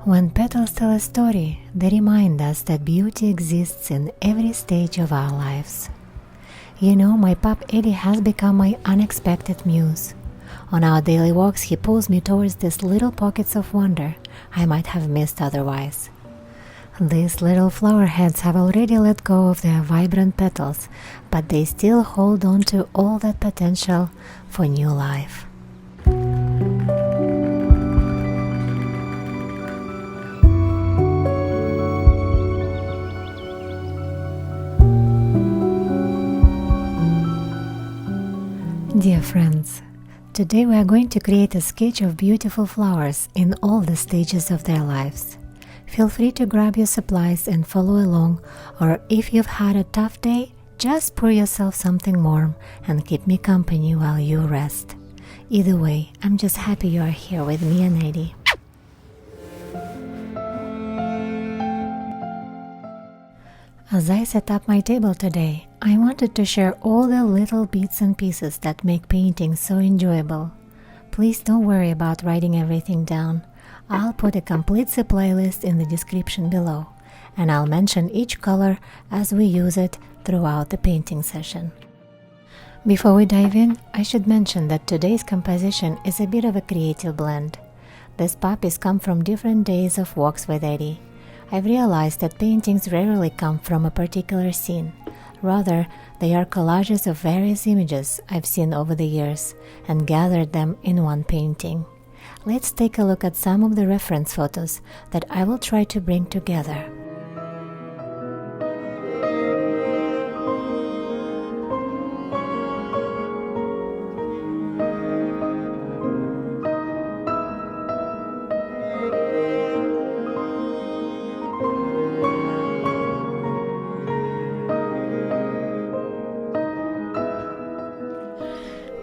When petals tell a story, they remind us that beauty exists in every stage of our lives. You know, my pup Eddie has become my unexpected muse. On our daily walks, he pulls me towards these little pockets of wonder I might have missed otherwise. These little flower heads have already let go of their vibrant petals, but they still hold on to all that potential for new life. Dear friends, today we are going to create a sketch of beautiful flowers in all the stages of their lives. Feel free to grab your supplies and follow along, or if you've had a tough day, just pour yourself something warm and keep me company while you rest. Either way, I'm just happy you are here with me and Eddie. As I set up my table today, I wanted to share all the little bits and pieces that make painting so enjoyable. Please don't worry about writing everything down. I'll put a complete supply list in the description below, and I'll mention each color as we use it throughout the painting session. Before we dive in, I should mention that today's composition is a bit of a creative blend. These poppies come from different days of walks with Eddie. I've realized that paintings rarely come from a particular scene. Rather, they are collages of various images I've seen over the years and gathered them in one painting. Let's take a look at some of the reference photos that I will try to bring together.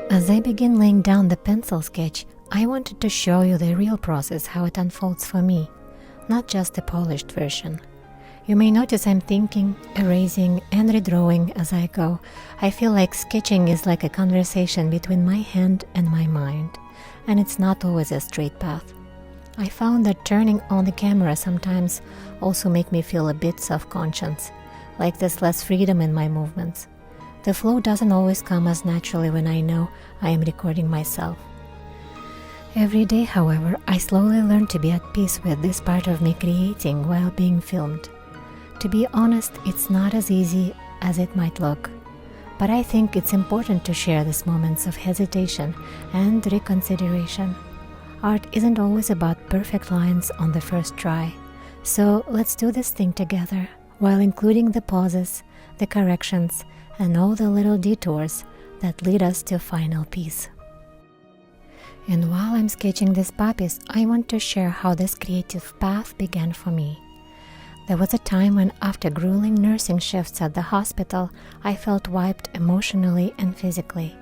As I begin laying down the pencil sketch, I wanted to show you the real process, how it unfolds for me, not just the polished version. You may notice I'm thinking, erasing, and redrawing as I go. I feel like sketching is like a conversation between my hand and my mind, and it's not always a straight path. I found that turning on the camera sometimes also make me feel a bit self-conscious, like there's less freedom in my movements. The flow doesn't always come as naturally when I know I am recording myself. Every day, however, I slowly learn to be at peace with this part of me creating while being filmed. To be honest, it's not as easy as it might look, but I think it's important to share these moments of hesitation and reconsideration. Art isn't always about perfect lines on the first try, so let's do this thing together, while including the pauses, the corrections, and all the little detours that lead us to final piece. And while I'm sketching these poppies, I want to share how this creative path began for me. There was a time when, after grueling nursing shifts at the hospital, I felt wiped emotionally and physically.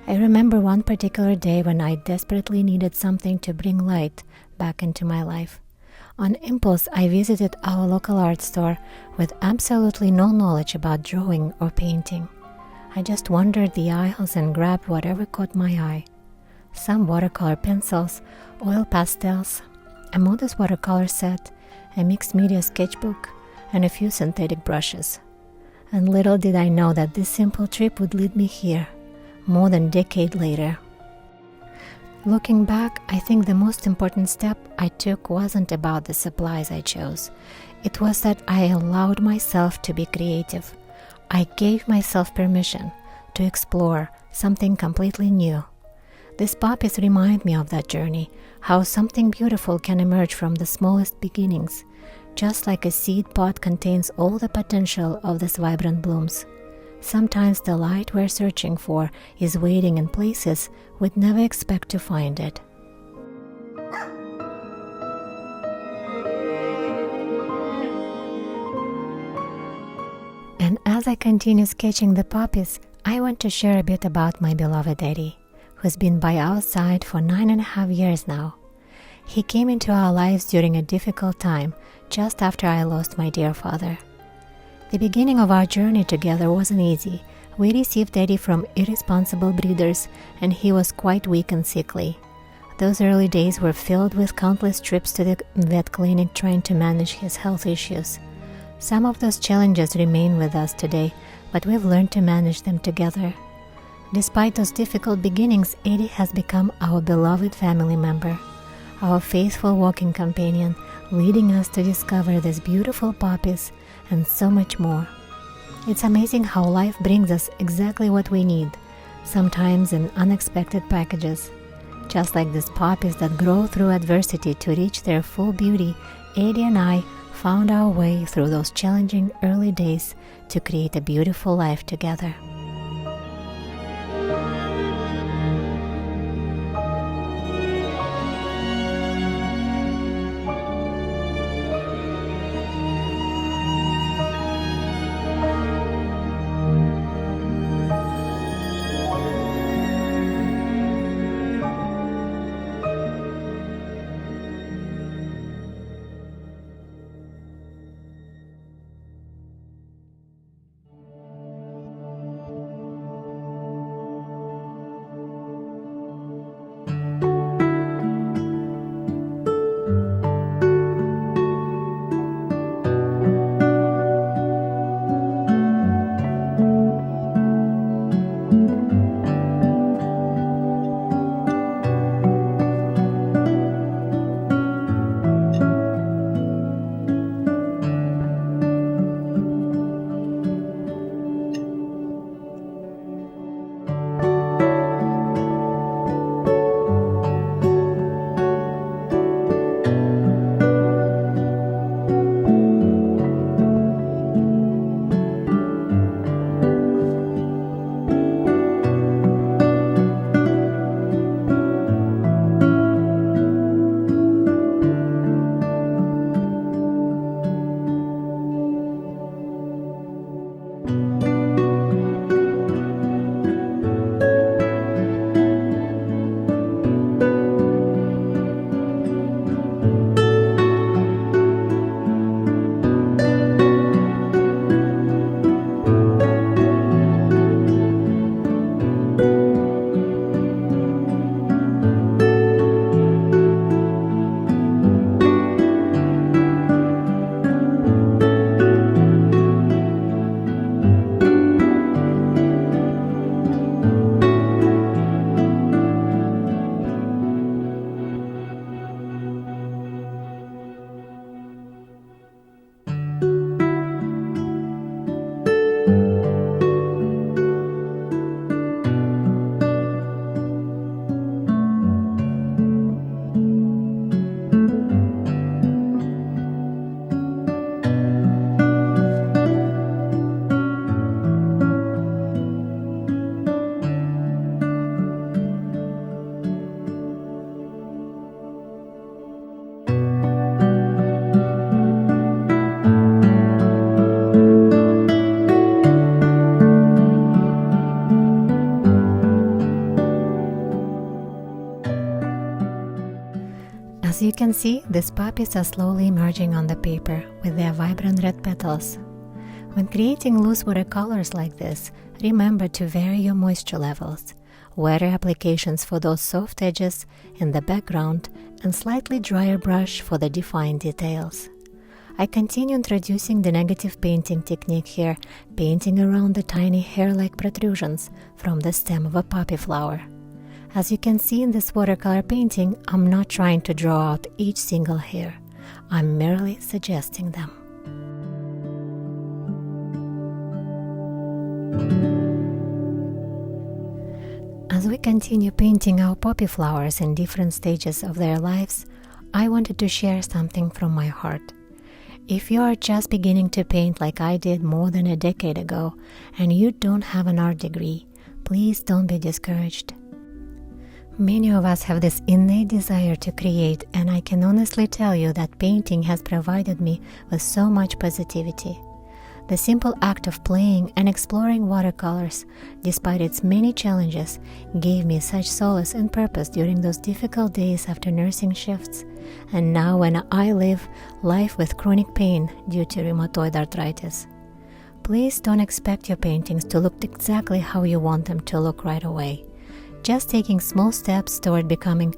I remember one particular day when I desperately needed something to bring light back into my life. On impulse, I visited our local art store with absolutely no knowledge about drawing or painting. I just wandered the aisles and grabbed whatever caught my eye. Some watercolor pencils, oil pastels, a modest watercolor set, a mixed media sketchbook, and a few synthetic brushes. And little did I know that this simple trip would lead me here, more than a decade later. Looking back, I think the most important step I took wasn't about the supplies I chose. It was that I allowed myself to be creative. I gave myself permission to explore something completely new. These poppies remind me of that journey, how something beautiful can emerge from the smallest beginnings, just like a seed pod contains all the potential of these vibrant blooms. Sometimes the light we're searching for is waiting in places we'd never expect to find it. And as I continue sketching the poppies, I want to share a bit about my beloved Eddie, who's been by our side for 9.5 years now. He came into our lives during a difficult time, just after I lost my dear father. The beginning of our journey together wasn't easy. We received Eddie from irresponsible breeders, and he was quite weak and sickly. Those early days were filled with countless trips to the vet clinic trying to manage his health issues. Some of those challenges remain with us today, but we've learned to manage them together. Despite those difficult beginnings, Eddie has become our beloved family member, our faithful walking companion, leading us to discover these beautiful poppies and so much more. It's amazing how life brings us exactly what we need, sometimes in unexpected packages. Just like these poppies that grow through adversity to reach their full beauty, Eddie and I found our way through those challenging early days to create a beautiful life together. As you can see, these poppies are slowly emerging on the paper with their vibrant red petals. When creating loose watercolors like this, remember to vary your moisture levels, wetter applications for those soft edges in the background, and slightly drier brush for the defined details. I continue introducing the negative painting technique here, painting around the tiny hair-like protrusions from the stem of a poppy flower. As you can see in this watercolor painting, I'm not trying to draw out each single hair. I'm merely suggesting them. As we continue painting our poppy flowers in different stages of their lives, I wanted to share something from my heart. If you are just beginning to paint like I did more than a decade ago, and you don't have an art degree, please don't be discouraged. Many of us have this innate desire to create, and I can honestly tell you that painting has provided me with so much positivity. The simple act of playing and exploring watercolors, despite its many challenges, gave me such solace and purpose during those difficult days after nursing shifts, and now when I live life with chronic pain due to rheumatoid arthritis. Please don't expect your paintings to look exactly how you want them to look right away. Just taking small steps toward becoming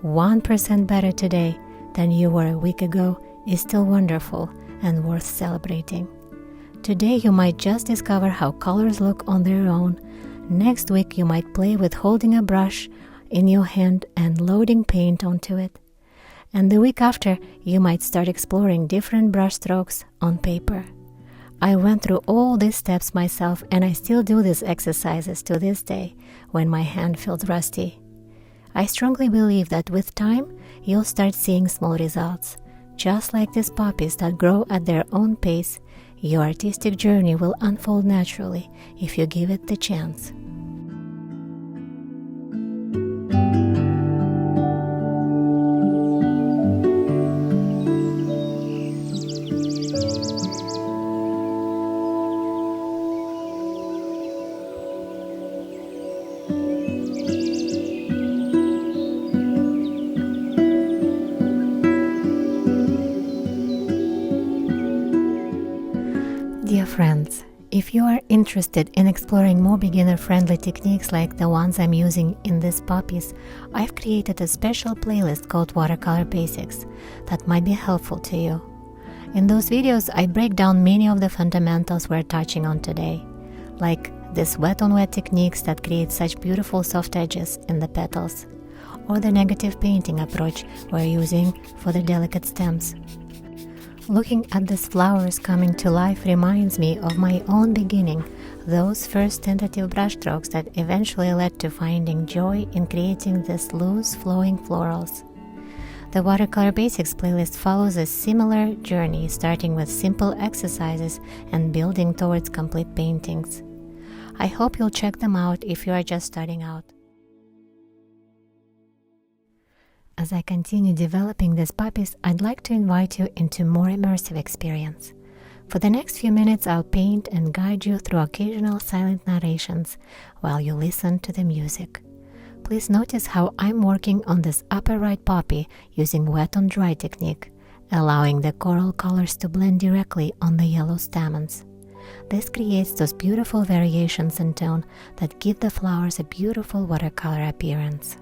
1% better today than you were a week ago is still wonderful and worth celebrating. Today you might just discover how colors look on their own. Next week you might play with holding a brush in your hand and loading paint onto it. And the week after, you might start exploring different brush strokes on paper. I went through all these steps myself, and I still do these exercises to this day when my hand feels rusty. I strongly believe that with time, you'll start seeing small results. Just like these poppies that grow at their own pace, your artistic journey will unfold naturally if you give it the chance. Dear friends, if you are interested in exploring more beginner-friendly techniques like the ones I'm using in these poppies, I've created a special playlist called Watercolor Basics that might be helpful to you. In those videos, I break down many of the fundamentals we're touching on today, like these wet-on-wet techniques that create such beautiful soft edges in the petals, or the negative painting approach we're using for the delicate stems. Looking at these flowers coming to life reminds me of my own beginning, those first tentative brushstrokes that eventually led to finding joy in creating these loose, flowing florals. The Watercolor Basics playlist follows a similar journey, starting with simple exercises and building towards complete paintings. I hope you'll check them out if you are just starting out. As I continue developing these poppies, I'd like to invite you into a more immersive experience. For the next few minutes, I'll paint and guide you through occasional silent narrations while you listen to the music. Please notice how I'm working on this upper right poppy using wet on dry technique, allowing the coral colors to blend directly on the yellow stamens. This creates those beautiful variations in tone that give the flowers a beautiful watercolor appearance.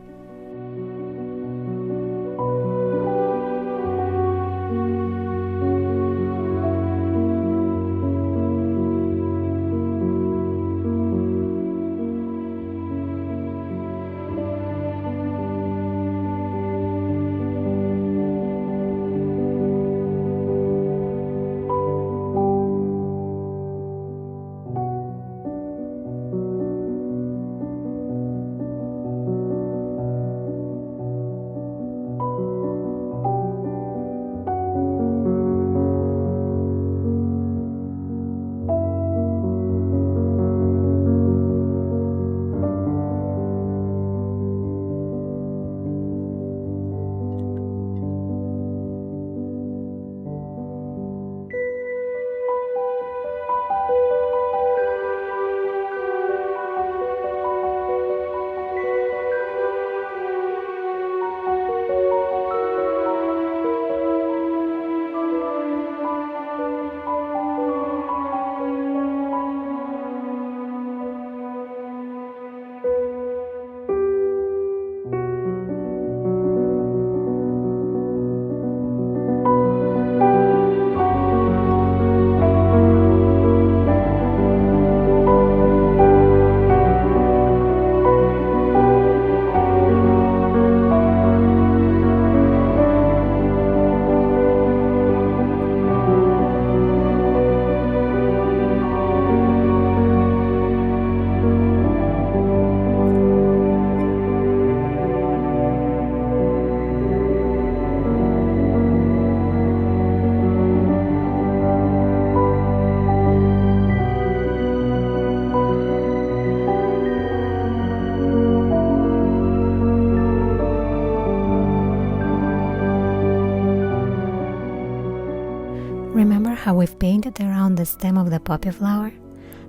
Remember how we've painted around the stem of the poppy flower?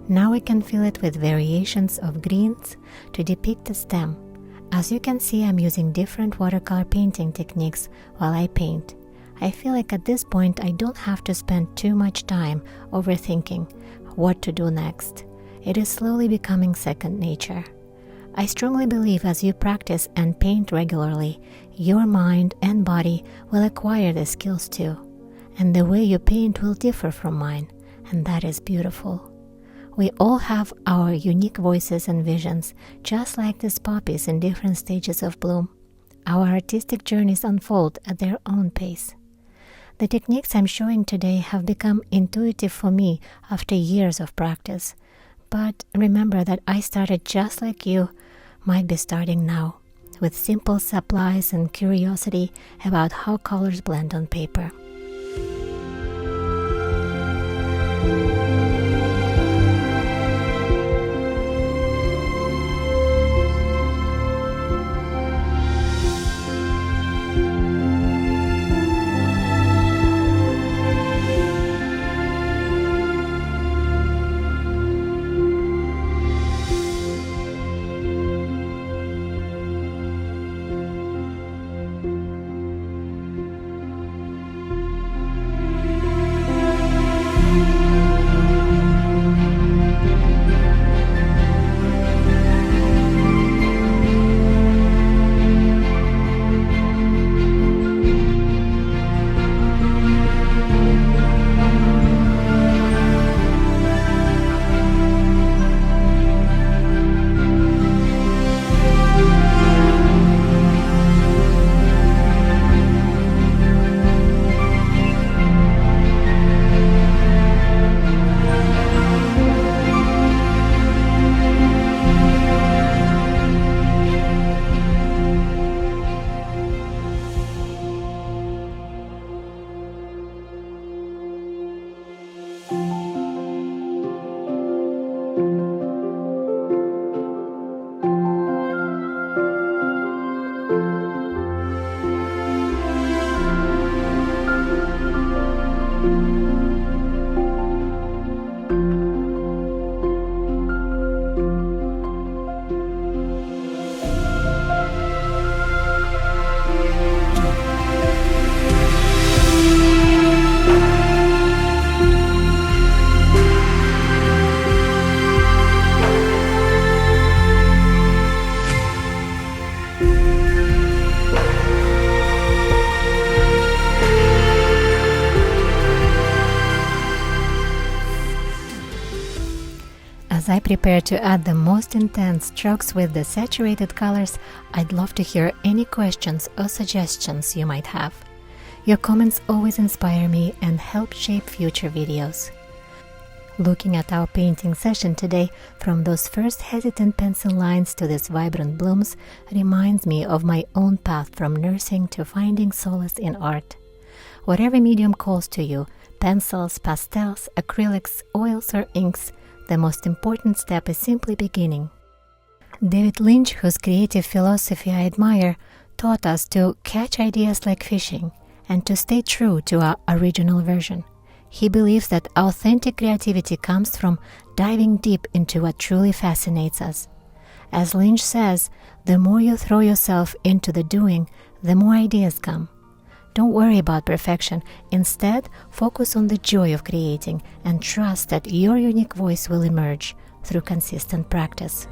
Now we can fill it with variations of greens to depict the stem. As you can see, I'm using different watercolor painting techniques while I paint. I feel like at this point I don't have to spend too much time overthinking what to do next. It is slowly becoming second nature. I strongly believe as you practice and paint regularly, your mind and body will acquire the skills too, and the way you paint will differ from mine, and that is beautiful. We all have our unique voices and visions, just like these poppies in different stages of bloom. Our artistic journeys unfold at their own pace. The techniques I'm showing today have become intuitive for me after years of practice. But remember that I started just like you might be starting now, with simple supplies and curiosity about how colors blend on paper. As I prepare to add the most intense strokes with the saturated colors, I'd love to hear any questions or suggestions you might have. Your comments always inspire me and help shape future videos. Looking at our painting session today, from those first hesitant pencil lines to these vibrant blooms, reminds me of my own path from nursing to finding solace in art. Whatever medium calls to you, pencils, pastels, acrylics, oils or inks, the most important step is simply beginning. David Lynch, whose creative philosophy I admire, taught us to catch ideas like fishing and to stay true to our original version. He believes that authentic creativity comes from diving deep into what truly fascinates us. As Lynch says, the more you throw yourself into the doing, the more ideas come. Don't worry about perfection. Instead, focus on the joy of creating and trust that your unique voice will emerge through consistent practice.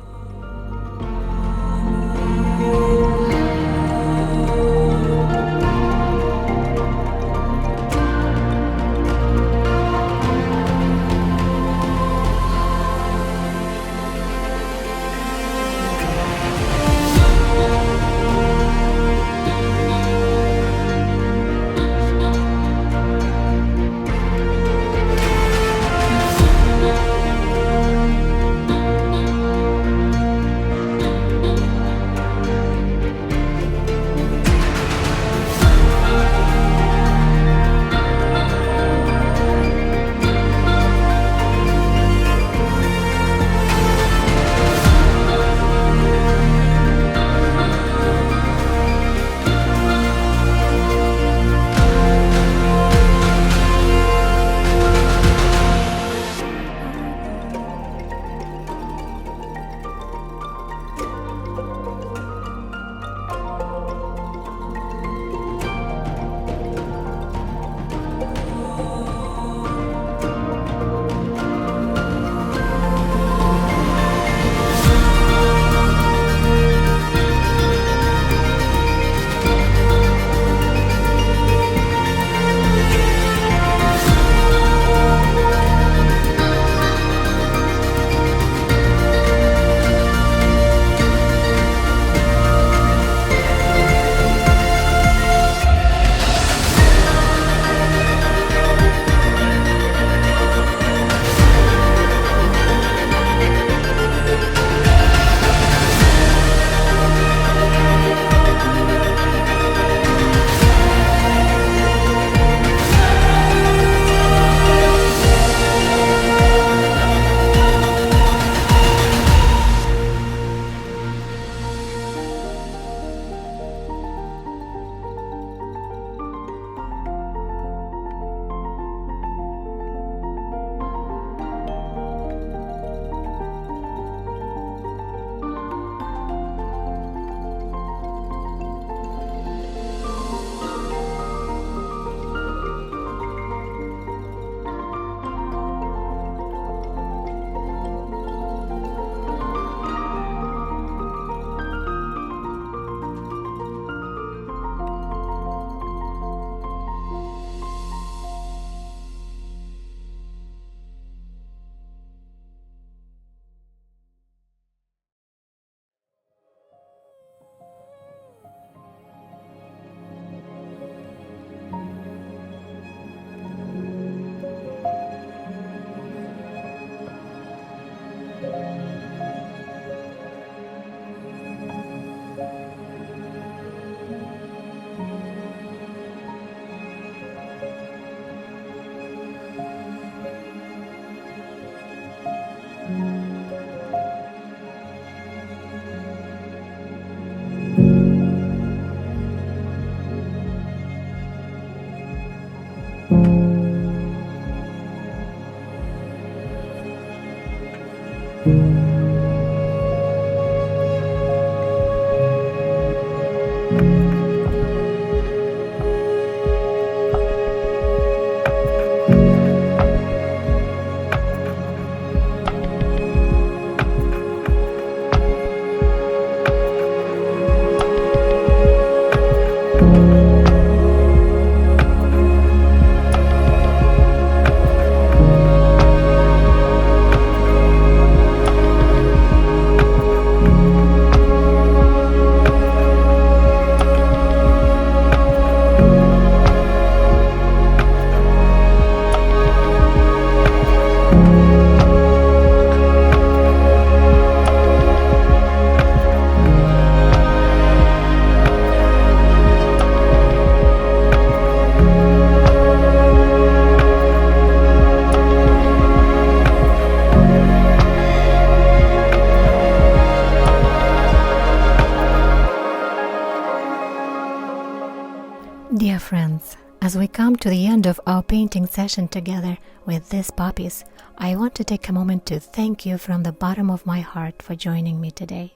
Dear friends, as we come to the end of our painting session together with these poppies, I want to take a moment to thank you from the bottom of my heart for joining me today.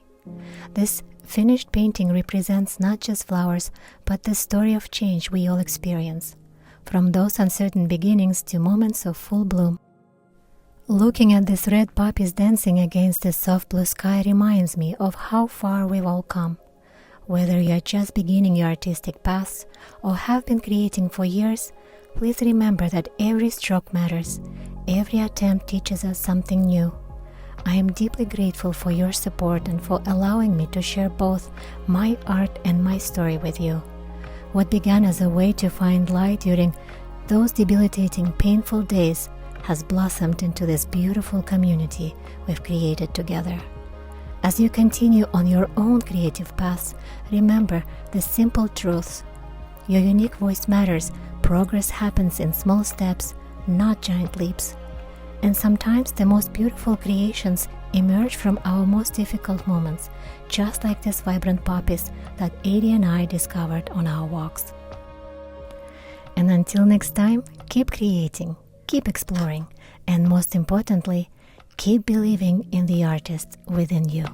This finished painting represents not just flowers, but the story of change we all experience, from those uncertain beginnings to moments of full bloom. Looking at these red poppies dancing against the soft blue sky reminds me of how far we've all come. Whether you are just beginning your artistic path or have been creating for years, please remember that every stroke matters. Every attempt teaches us something new. I am deeply grateful for your support and for allowing me to share both my art and my story with you. What began as a way to find light during those debilitating, painful days has blossomed into this beautiful community we've created together. As you continue on your own creative paths, remember the simple truths. Your unique voice matters. Progress happens in small steps, not giant leaps. And sometimes the most beautiful creations emerge from our most difficult moments, just like these vibrant poppies that Adi and I discovered on our walks. And until next time, keep creating, keep exploring, and most importantly, keep believing in the artist within you.